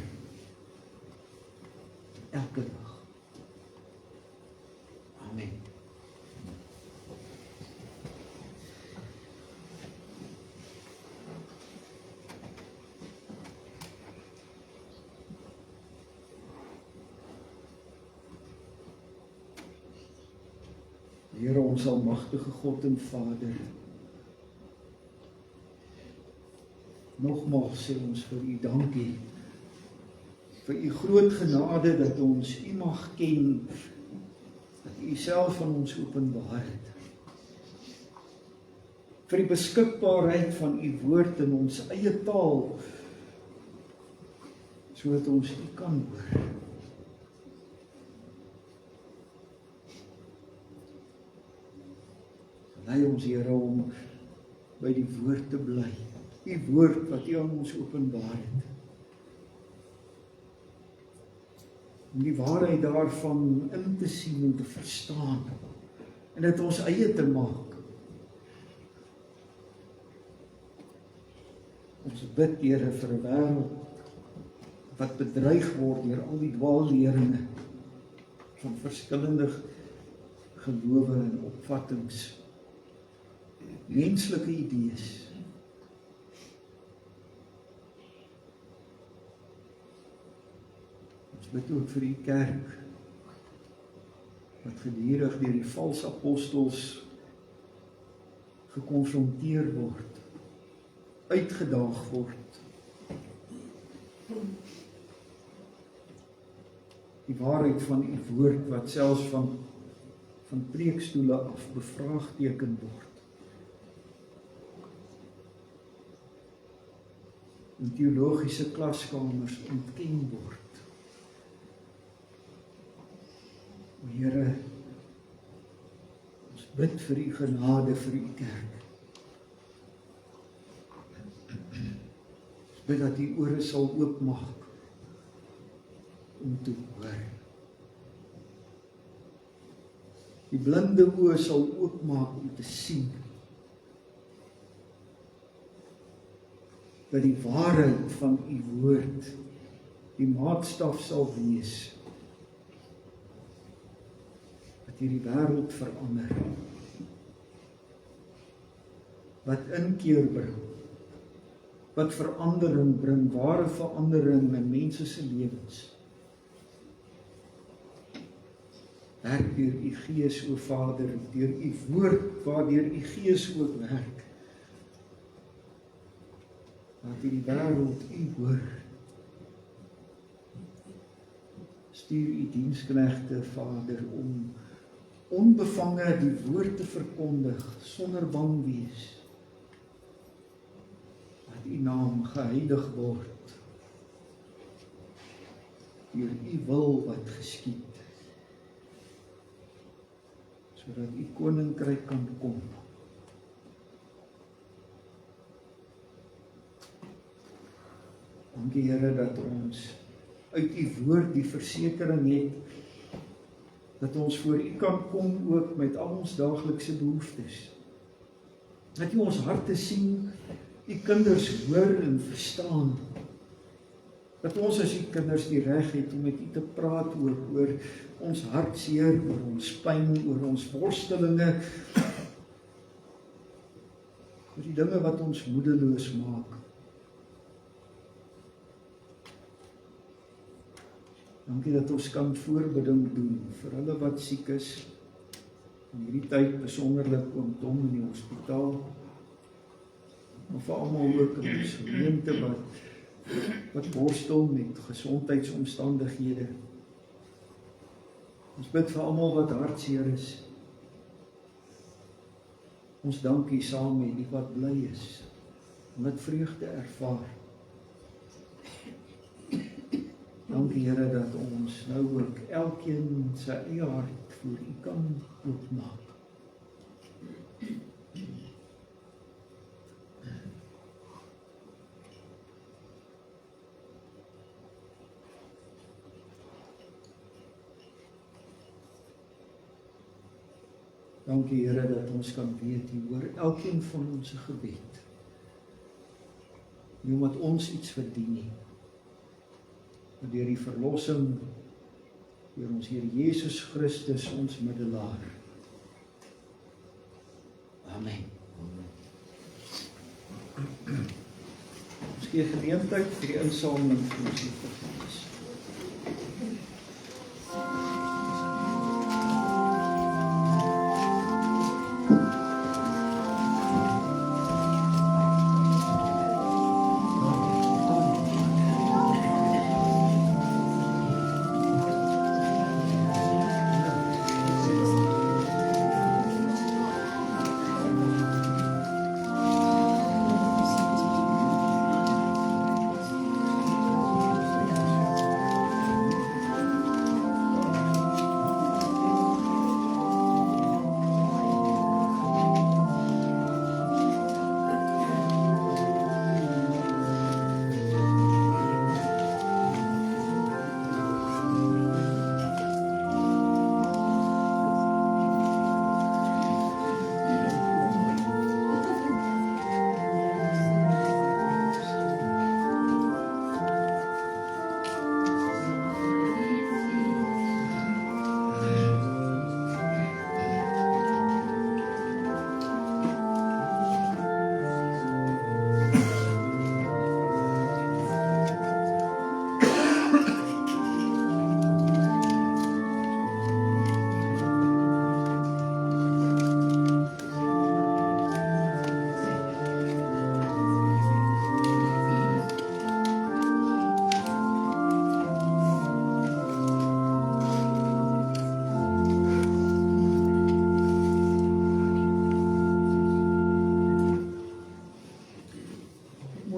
Elke dag. Amen. Here, ons almagtige God en Vader, nogmaals sê ons vir U dankie, vir U groot genade dat ons U mag ken, dat U self van ons openbaar het. Vir die beskikbaarheid van U woord in ons eie taal, sodat ons U kan hoor. Lei ons, Here, om by die woord te bly. Die woord wat U aan ons openbaar het. Om die waarheid daarvan in te sien en te verstaan. En dit ons eie te maak. Ons bid, Here, vir 'n wêreld wat bedreig word deur al die dwaalleringe van verskillende gelowe en opvattings. Menslike idees. Ons bid ook vir die kerk, wat gedurig deur die valse apostels gekonfronteer word, uitgedaag word. Die waarheid van u woord wat selfs van preekstoele af bevraagteken word. In teologiese klaskamers ontken word. O Here, ons bid vir u genade vir u kerk. Ons bid dat u ore sal oopmaak om te hoor. Die blinde oë sal oopmaak om te sien. Dat die waarheid van u woord die maatstaf sal wees. Dat hierdie wêreld verander. Wat inkeer bring. Wat verandering bring, ware verandering in mense se lewens. Werk deur u Gees, o Vader, deur u woord, waardeur u Gees ook werk. Laat die wêreld u hoor. Stuur u diensknegte, Vader, om onbevange die woord te verkondig, sonder bang wees. Laat u naam geheilig word, deur u wil wat geskied, sodat u koninkryk kan kom. Dankie Here dat ons uit u woord die versekering het, dat ons voor u kan kom ook met al ons daaglikse behoeftes. Dat u ons harte sien, u kinders hoor en verstaan. Dat ons as u kinders die reg het om met u te praat oor ons hartseer, oor ons pyn, oor ons worstelinge, oor die dinge wat ons moedeloos maak. Dankie dat ons kan voorbidding doen vir hulle wat siek is, in hierdie tyd besonderlik oom Tom in die hospitaal, maar vir almal ook in ons gemeente wat worstel met gesondheidsomstandighede. Ons bid vir almal wat hartseer is. Ons dankie saam met die wat bly is, en wat vreugde ervaar. Dankie Here dat ons nou ook elkeen sy eie hart voor u kan oopmaak. Dankie Here dat ons kan weet, u hoor elkeen van ons gebed. Nie omdat ons iets verdien nie, maar deur die verlossing, deur ons Here Jesus Christus, ons middelaar. Amen. Ons gee geleentheid vir die insameling van ons offergawe.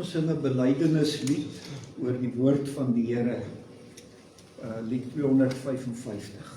ons sing 'n belydenislied oor die woord van die Here. Lied 255.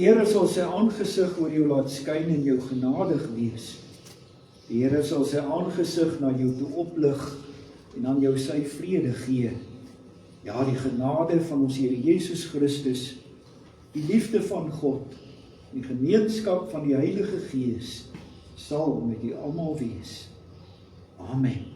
Die Here sal sy aangesig oor jou laat skyn en jou genadig wees. Die Here sal sy aangesig na jou toe oplig en aan jou sy vrede gee. Ja, die genade van ons Here Jesus Christus, die liefde van God, die gemeenskap van die Heilige Gees sal met u almal wees. Amen.